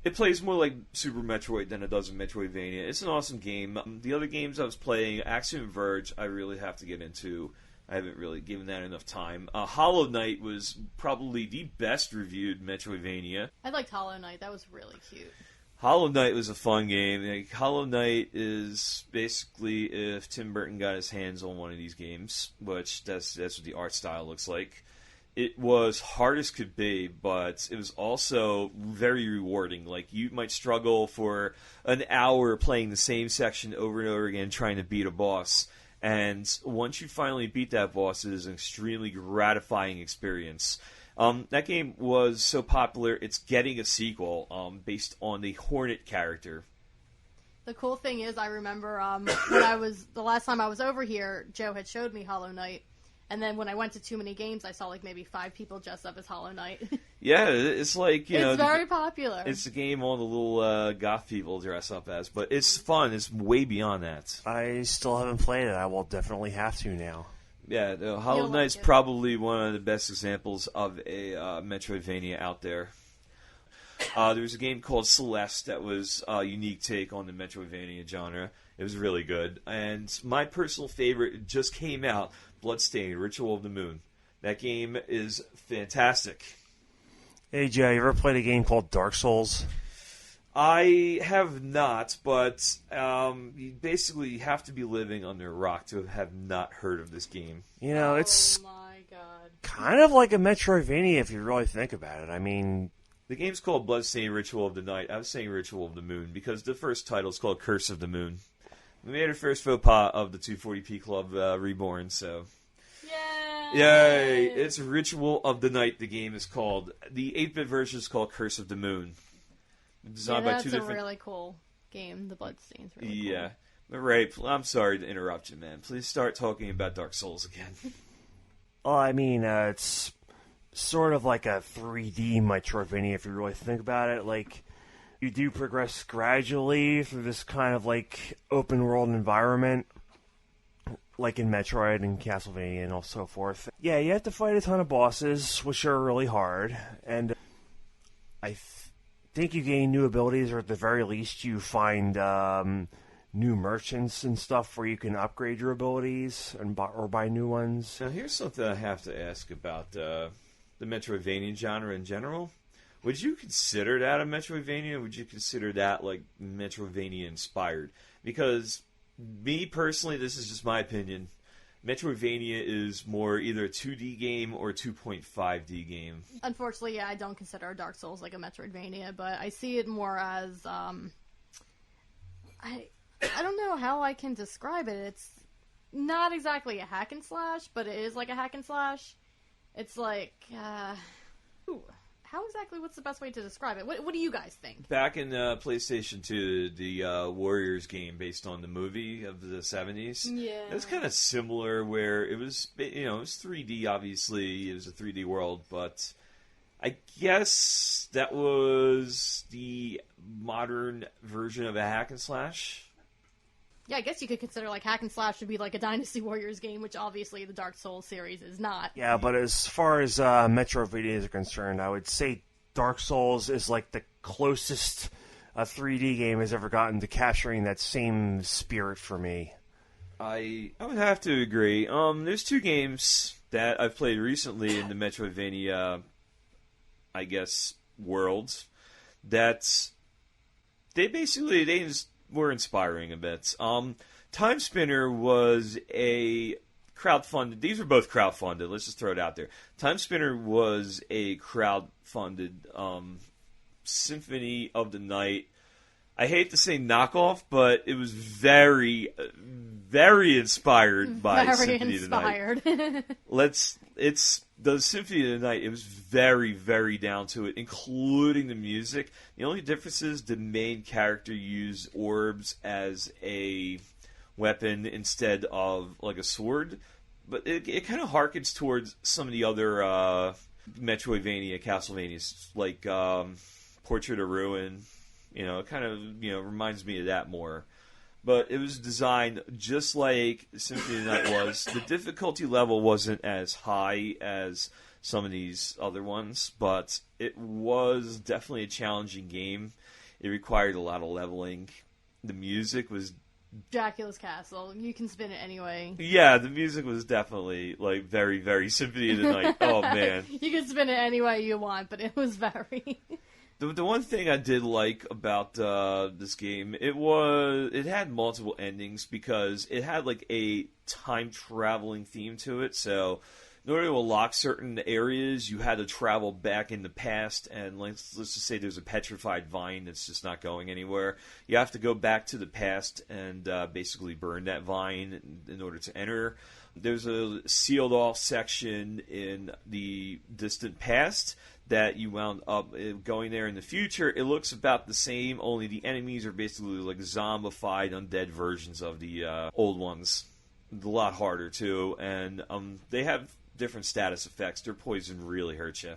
it plays more like Super Metroid than it does in Metroidvania. It's an awesome game. The other games I was playing, Axiom Verge, I really have to get into. I haven't really given that enough time. Hollow Knight was probably the best reviewed Metroidvania. I liked Hollow Knight. That was really cute. Hollow Knight was a fun game. Hollow Knight is basically if Tim Burton got his hands on one of these games, which that's what the art style looks like. It was hard as could be, but it was also very rewarding. You might struggle for an hour playing the same section over and over again trying to beat a boss. And once you finally beat that boss, it is an extremely gratifying experience. That game was so popular, it's getting a sequel based on the Hornet character. The cool thing is, I remember the last time I was over here, Joe had showed me Hollow Knight. And then when I went to Too Many Games, I saw like maybe 5 people dressed up as Hollow Knight. Yeah, it's like, you know... It's very popular. It's a game all the little goth people dress up as. But it's fun. It's way beyond that. I still haven't played it. I will definitely have to now. Yeah, Hollow Knight's probably one of the best examples of a Metroidvania out there. There was a game called Celeste that was a unique take on the Metroidvania genre. It was really good. And my personal favorite just came out, Bloodstained, Ritual of the Moon. That game is fantastic. Hey, Joe, you ever played a game called Dark Souls? I have not, but you basically have to be living under a rock to have not heard of this game. You know, it's my God. kind of like a Metroidvania if you really think about it. I mean... The game's called Bloodstained Ritual of the Night. I was saying Ritual of the Moon because the first title is called Curse of the Moon. We made our first faux pas of the 240p Club Reborn, so... Yay! It's Ritual of the Night, the game is called. The 8-bit version is called Curse of the Moon. Designed by two different... a really cool game. The Bloodstained's really cool. Yeah. But right, I'm sorry to interrupt you, man. Please start talking about Dark Souls again. Well, I mean, it's sort of like a 3D Metroidvania if you really think about it. Like, you do progress gradually through this kind of like open world environment, like in Metroid and Castlevania and so forth. Yeah, you have to fight a ton of bosses, which are really hard, and I think you gain new abilities, or at the very least you find new merchants and stuff where you can upgrade your abilities or buy new ones. Now, here's something I have to ask about the Metroidvania genre in general. Would you consider that a Metroidvania? Would you consider that like Metroidvania inspired? Because me personally, this is just my opinion, Metroidvania is more either a 2D game or a 2.5D game. Unfortunately, yeah, I don't consider Dark Souls like a Metroidvania, but I see it more as I don't know how I can describe it. It's not exactly a hack and slash, but it is like a hack and slash. It's like how exactly? What's the best way to describe it? What do you guys think? Back in PlayStation 2, the Warriors game based on the movie of the 70s. Yeah, it was kind of similar, where it was, you know, it was 3D. Obviously, it was a 3D world, but I guess that was the modern version of a hack and slash. Yeah, I guess you could consider like hack and slash to be like a Dynasty Warriors game, which obviously the Dark Souls series is not. Yeah, but as far as Metroidvanias are concerned, I would say Dark Souls is like the closest a 3D game has ever gotten to capturing that same spirit for me. I would have to agree. There's 2 games that I've played recently in the Metroidvania, I guess, world that they just were inspiring a bit. Timespinner was a crowdfunded. These were both crowdfunded. Let's just throw it out there. Timespinner was a crowdfunded Symphony of the Night. I hate to say knockoff, but it was very, very inspired by Symphony of the Night. It's the Symphony of the Night. It was very, very down to it, including the music. The only difference is the main character used orbs as a weapon instead of like a sword. But it kind of harkens towards some of the other Metroidvania, Castlevanias, like Portrait of Ruin. You know, it kind of, you know, reminds me of that more. But it was designed just like Symphony of the Night was. The difficulty level wasn't as high as some of these other ones, but it was definitely a challenging game. It required a lot of leveling. The music was... Dracula's Castle. You can spin it anyway. Yeah, the music was definitely, like, very, very Symphony of the Night. Oh, man. You can spin it any way you want, but it was very... The one thing I did like about this game, it had multiple endings because it had like a time traveling theme to it. So in order to unlock certain areas, you had to travel back in the past, and let's just say there's a petrified vine that's just not going anywhere. You have to go back to the past and basically burn that vine in order to enter. There's a sealed off section in the distant past that you wound up going there in the future. It looks about the same, only the enemies are basically like zombified, undead versions of the old ones. A lot harder too, and they have different status effects. Their poison really hurts you.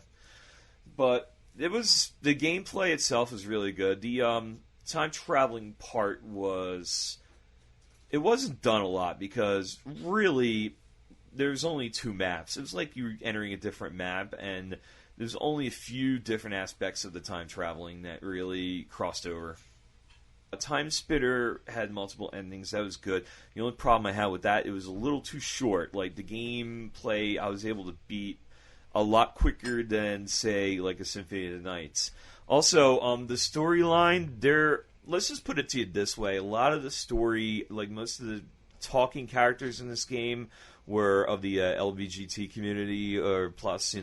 But the gameplay itself is really good. The time traveling part it wasn't done a lot because really there's only 2 maps. It was like you were entering a different map, and there's only a few different aspects of the time traveling that really crossed over. Timespinner had multiple endings. That was good. The only problem I had with that, it was a little too short. Like, the gameplay I was able to beat a lot quicker than, say, like a Symphony of the Nights. Also, the storyline, let's just put it to you this way. A lot of the story, like most of the talking characters in this game were of the LBGT community, or plus,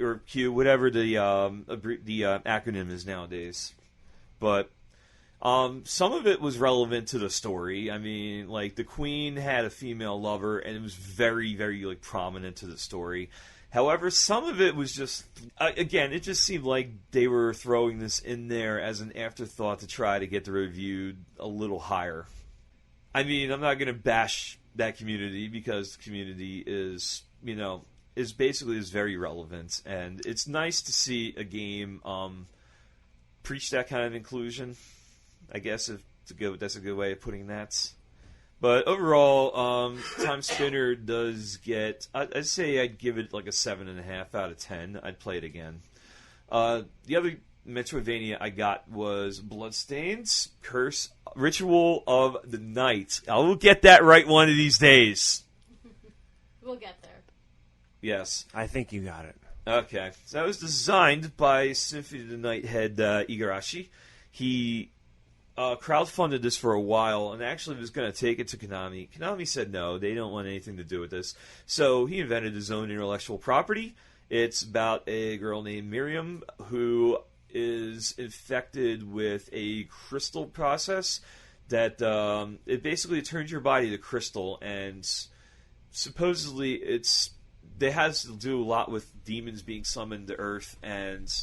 or Q, whatever the acronym is nowadays. But some of it was relevant to the story. I mean, like, the queen had a female lover, and it was very, very, like, prominent to the story. However, some of it was just, again, it just seemed like they were throwing this in there as an afterthought to try to get the review a little higher. I mean, I'm not going to bash that community, because the community is basically very relevant, and it's nice to see a game preach that kind of inclusion. I guess that's a good way of putting that. But overall, Timespinner does get... I'd say I'd give it like a 7.5 out of 10. I'd play it again. The other Metroidvania I got was Bloodstained's Curse Ritual of the Night. I will get that right one of these days. We'll get there. Yes. I think you got it. Okay. So that was designed by Symphony of the Night head Igarashi. He crowdfunded this for a while and actually was going to take it to Konami. Konami said no, they don't want anything to do with this. So he invented his own intellectual property. It's about a girl named Miriam who is infected with a crystal process that it basically turns your body to crystal, and supposedly it has to do a lot with demons being summoned to Earth, and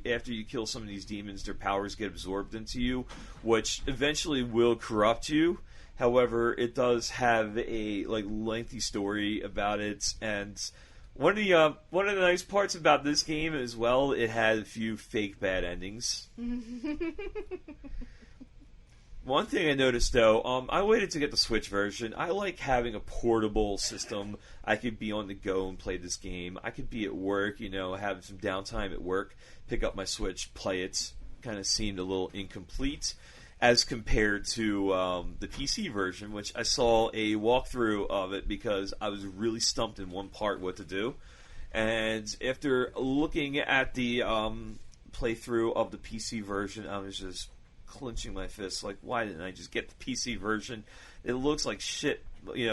after you kill some of these demons, their powers get absorbed into you, which eventually will corrupt you. However, it does have a lengthy story about it, and one of the nice parts about this game as well, it had a few fake bad endings. One thing I noticed, though, I waited to get the Switch version. I like having a portable system. I could be on the go and play this game. I could be at work, have some downtime at work, pick up my Switch, play it. Kind of seemed a little incomplete as compared to the PC version, which I saw a walkthrough of it because I was really stumped in one part what to do. And after looking at the playthrough of the PC version, I was just clenching my fists, like, why didn't I just get the PC version? It looks like shit,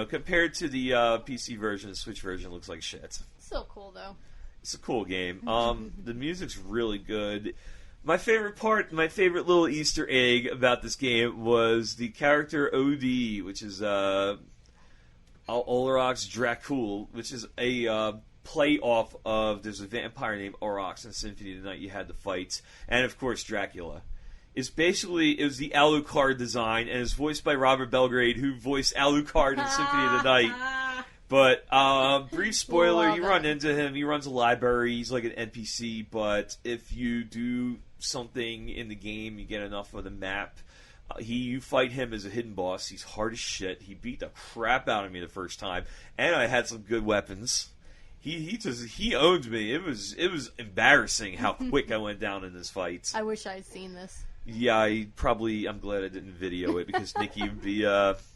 compared to the PC version. The Switch version looks like shit. Still cool, though. It's a cool game. The music's really good. My favorite little Easter egg about this game was the character OD, which is Olorok's Dracul, which is a play off of, there's a vampire named Aurochs in Symphony of the Night you had to fight, and of course Dracula. It was the Alucard design, and it's voiced by Robert Belgrade, who voiced Alucard in Symphony of the Night. But, brief spoiler, you run into him, he runs a library, he's like an NPC, but if you do something in the game, you get enough of the map, you fight him as a hidden boss. He's hard as shit. He beat the crap out of me the first time, and I had some good weapons. He owned me. It was embarrassing how quick I went down in this fight. I wish I'd seen this. Yeah, I'm glad I didn't video it, because Nikki would be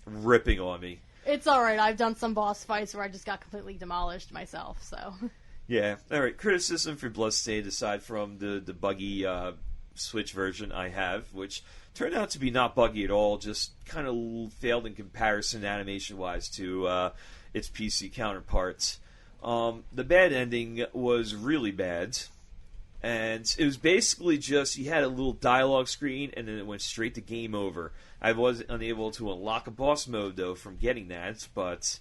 ripping on me. It's alright, I've done some boss fights where I just got completely demolished myself, so... Yeah, alright, criticism for Bloodstained, aside from the buggy Switch version I have, which turned out to be not buggy at all, just kind of failed in comparison animation-wise to its PC counterparts. The bad ending was really bad. And it was basically just, you had a little dialogue screen, and then it went straight to game over. I was unable to unlock a boss mode, though, from getting that. But,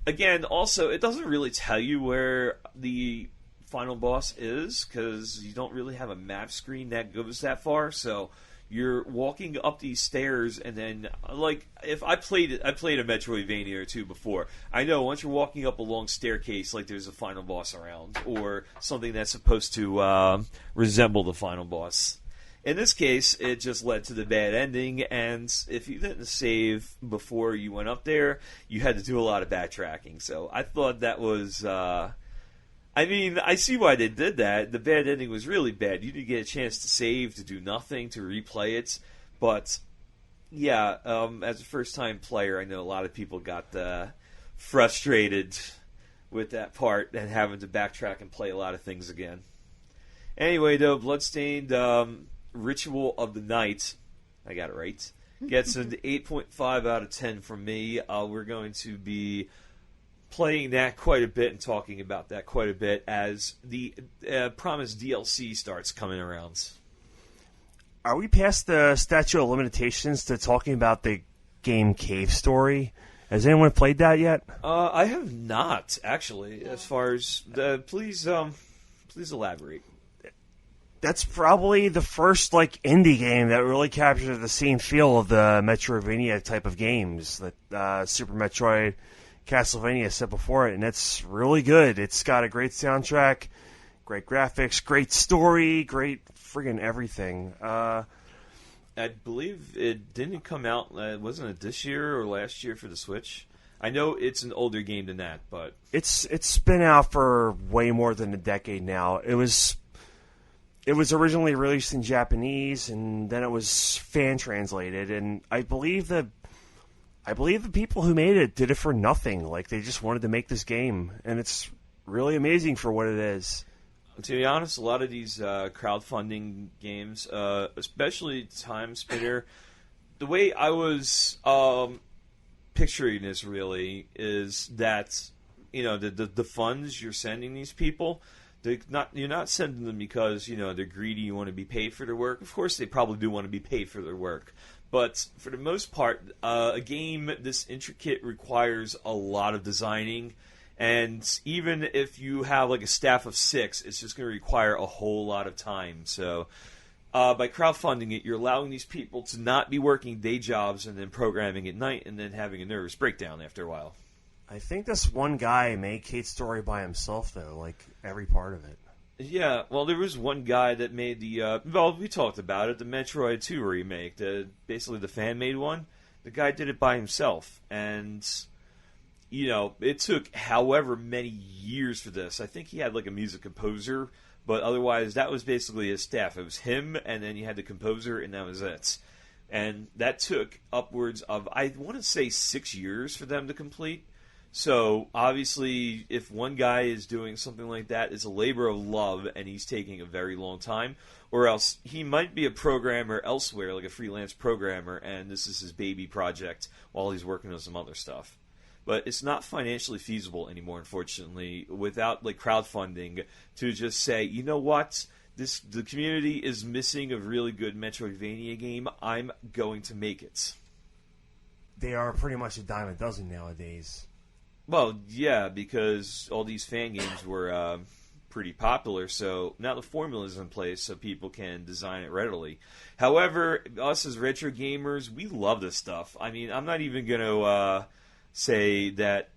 again, also, it doesn't really tell you where the final boss is, because you don't really have a map screen that goes that far. So you're walking up these stairs, and then, like, if I played a Metroidvania or two before, I know once you're walking up a long staircase, like, there's a final boss around, or something that's supposed to resemble the final boss. In this case, it just led to the bad ending, and if you didn't save before you went up there, you had to do a lot of backtracking. So I thought that was... I mean, I see why they did that. The bad ending was really bad. You didn't get a chance to save, to do nothing, to replay it. But, yeah, as a first-time player, I know a lot of people got frustrated with that part and having to backtrack and play a lot of things again. Anyway, though, Bloodstained Ritual of the Night, I got it right, gets an 8.5 out of 10 from me. We're going to be playing that quite a bit and talking about that quite a bit as the promised DLC starts coming around. Are we past the statute of limitations to talking about the game Cave Story? Has anyone played that yet? I have not, actually. As far as please elaborate. That's probably the first indie game that really captured the same feel of the Metroidvania type of games that Super Metroid, Castlevania set before it, and it's really good. It's got a great soundtrack, great graphics, great story, great friggin' everything. I believe it didn't come out, wasn't it this year or last year for the Switch? I know it's an older game than that, but... It's been out for way more than a decade now. It was originally released in Japanese, and then it was fan-translated, and I believe the people who made it did it for nothing. Like, they just wanted to make this game, and it's really amazing for what it is. To be honest, a lot of these crowdfunding games, especially Timespinner, the way I was picturing this really is that, the funds you're sending these people, you're not sending them because, they're greedy, you want to be paid for their work. Of course, they probably do want to be paid for their work. But for the most part, a game this intricate requires a lot of designing. And even if you have a staff of 6, it's just going to require a whole lot of time. So by crowdfunding it, you're allowing these people to not be working day jobs and then programming at night and then having a nervous breakdown after a while. I think this one guy made Kate's Story by himself, though, every part of it. Yeah, well, there was one guy that made we talked about it, the Metroid 2 remake, basically the fan-made one. The guy did it by himself, and, it took however many years for this. I think he had, a music composer, but otherwise, that was basically his staff. It was him, and then you had the composer, and that was it. And that took upwards of, I want to say, 6 years for them to complete. So, obviously, if one guy is doing something like that, it's a labor of love, and he's taking a very long time. Or else, he might be a programmer elsewhere, like a freelance programmer, and this is his baby project while he's working on some other stuff. But it's not financially feasible anymore, unfortunately, without, crowdfunding, to just say, you know what? The community is missing a really good Metroidvania game. I'm going to make it. They are pretty much a dime a dozen nowadays. Well, yeah, because all these fan games were pretty popular, so now the formula is in place so people can design it readily. However, us as retro gamers, we love this stuff. I mean, I'm not even going to say that,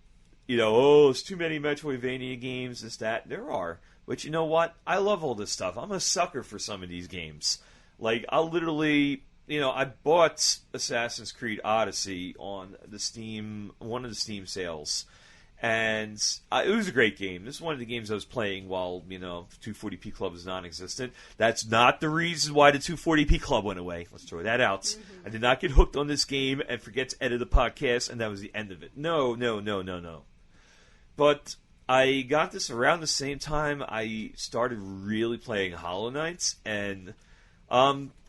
it's too many Metroidvania games, this, that. There are. But you know what? I love all this stuff. I'm a sucker for some of these games. I'll literally... I bought Assassin's Creed Odyssey on one of the Steam sales, and it was a great game. This is one of the games I was playing while, 240p Club is non-existent. That's not the reason why the 240p Club went away. Let's throw that out. Mm-hmm. I did not get hooked on this game and forget to edit the podcast, and that was the end of it. No. But I got this around the same time I started really playing Hollow Knight, and...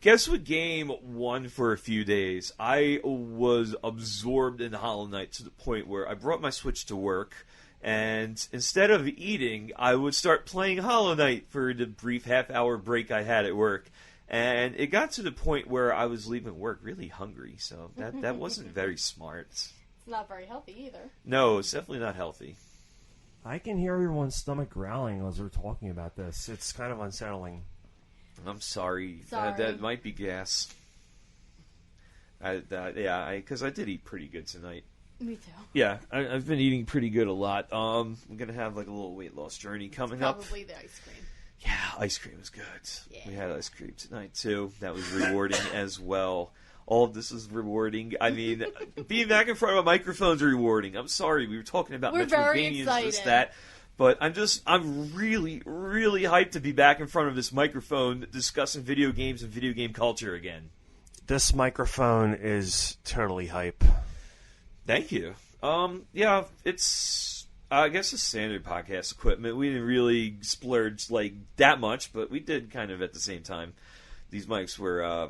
guess what game won for a few days? I was absorbed in Hollow Knight to the point where I brought my Switch to work, And instead of eating, I would start playing Hollow Knight for the brief half-hour break I had at work. And it got to the point where I was leaving work really hungry, so that wasn't very smart. It's not very healthy either. No, it's definitely not healthy. I can hear everyone's stomach growling as we're talking about this. It's kind of unsettling. I'm sorry. Sorry. That might be gas. Because I did eat pretty good tonight. Me too. Yeah, I've been eating pretty good a lot. I'm gonna have like a little weight loss journey coming up. Probably the ice cream. Yeah, ice cream was good. Yeah. We had ice cream tonight too. That was rewarding as well. All of this is rewarding. I mean, being back in front of a microphone is rewarding. I'm sorry, we were talking about We're very Metroidvanias, excited. this, that. But I'm really, really hyped to be back in front of this microphone discussing video games and video game culture again. This microphone is totally hype. Thank you. Yeah, it's, I guess, it's standard podcast equipment. We didn't really splurge like that much, but we did kind of at the same time. These mics were,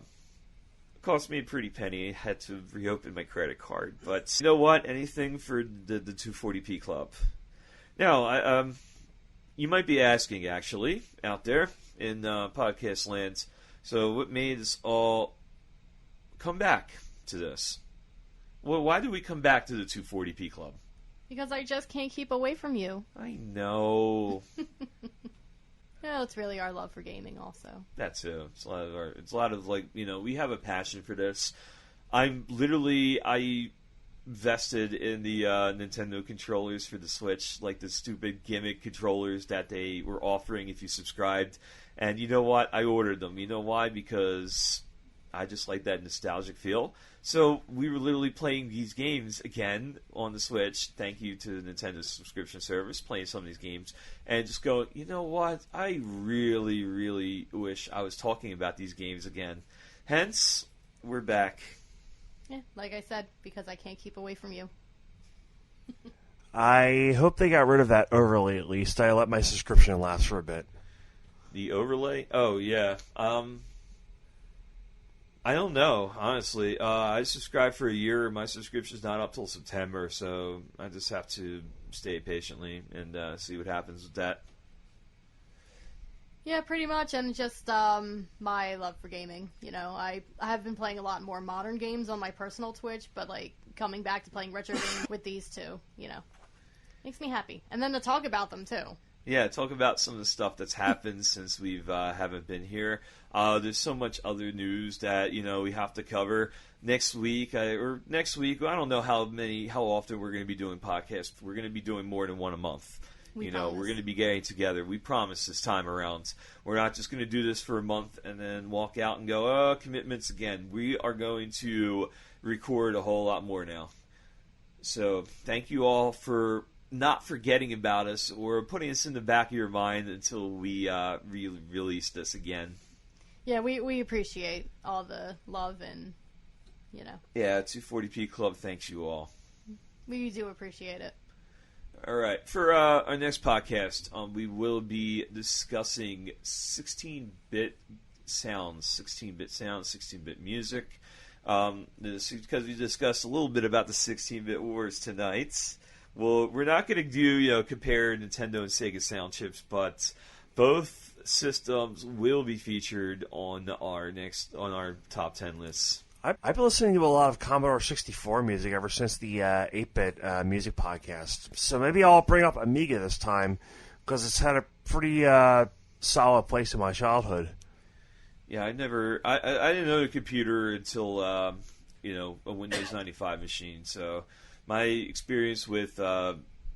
cost me a pretty penny. I had to reopen my credit card. But you know what? Anything for the 240p club. Now, you might be asking, actually, out there in podcast land, so what made us all come back to this? Well, why do we come back to the 240p club? Because I just can't keep away from you. I know. No, it's really our love for gaming also. That's it. It's a lot of like, we have a passion for this. I vested in the Nintendo controllers for the Switch, like the stupid gimmick controllers that they were offering if you subscribed. And you know what? I ordered them. You know why? Because I just like that nostalgic feel. So we were literally playing these games again on the Switch. Thank you to the Nintendo subscription service, playing some of these games. And just go, you know what? I really, really wish I was talking about these games again. Hence, we're back. Yeah, like I said, because I can't keep away from you. I hope they got rid of that overlay at least. I let my subscription last for a bit. The overlay? Oh, yeah. I don't know, honestly. I subscribed for a year. My subscription's not up till September, so I just have to stay patiently and see what happens with that. Yeah, pretty much, and just my love for gaming. I have been playing a lot more modern games on my personal Twitch, but like coming back to playing retro games with these two, makes me happy. And then to talk about them too. Yeah, talk about some of the stuff that's happened since we've haven't been here. There's so much other news that we have to cover next week. I don't know how often we're going to be doing podcasts. We're going to be doing more than one a month. We're going to be getting together. We promise this time around. We're not just going to do this for a month and then walk out and go, commitments again. We are going to record a whole lot more now. So thank you all for not forgetting about us or putting us in the back of your mind until we release this again. Yeah, we appreciate all the love and, Yeah, 240p Club thanks you all. We do appreciate it. All right. For our next podcast, we will be discussing 16-bit sounds, 16-bit music. Because we discussed a little bit about the 16-bit wars tonight. Well, we're not going to do, compare Nintendo and Sega sound chips, but both systems will be featured on our top 10 lists. I've been listening to a lot of Commodore 64 music ever since the 8-bit music podcast. So maybe I'll bring up Amiga this time because it's had a pretty solid place in my childhood. Yeah, I didn't know the computer until a Windows 95 machine. So my experience with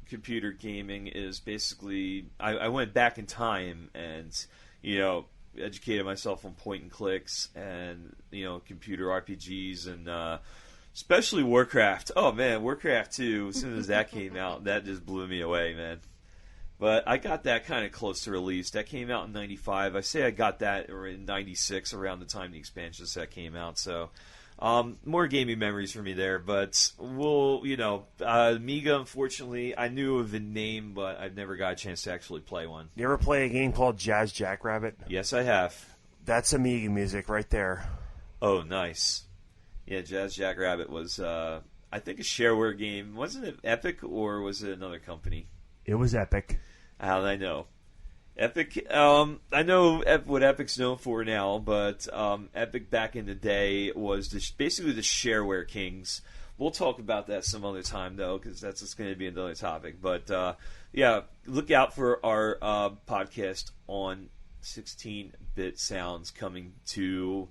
computer gaming is basically I went back in time and educated myself on point and clicks and computer RPGs and especially Warcraft. Oh man, Warcraft 2, as soon as that came out, that just blew me away, man. But I got that kind of close to release. That came out in 95. I say I got that in 96 around the time the expansion set came out. So more gaming memories for me there. But Amiga, unfortunately, I knew of the name, but I've never got a chance to actually play one. You ever play a game called Jazz Jackrabbit? Yes, I have. That's Amiga music right there. Oh, nice. Yeah, Jazz Jackrabbit was, I think, a shareware game. Wasn't it Epic, or was it another company? It was epic. How did I know? Epic. I know what Epic's known for now, but Epic back in the day was basically the shareware kings. We'll talk about that some other time, though, because that's just going to be another topic. But yeah, look out for our podcast on 16-bit sounds coming to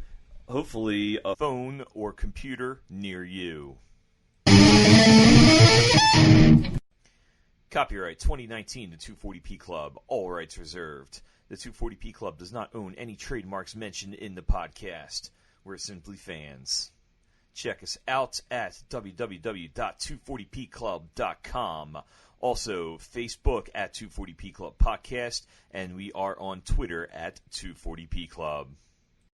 hopefully a phone or computer near you. Copyright 2019, the 240p Club, all rights reserved. The 240p Club does not own any trademarks mentioned in the podcast. We're simply fans. Check us out at www.240pclub.com. Also, Facebook at 240p Club Podcast, and we are on Twitter at 240p Club.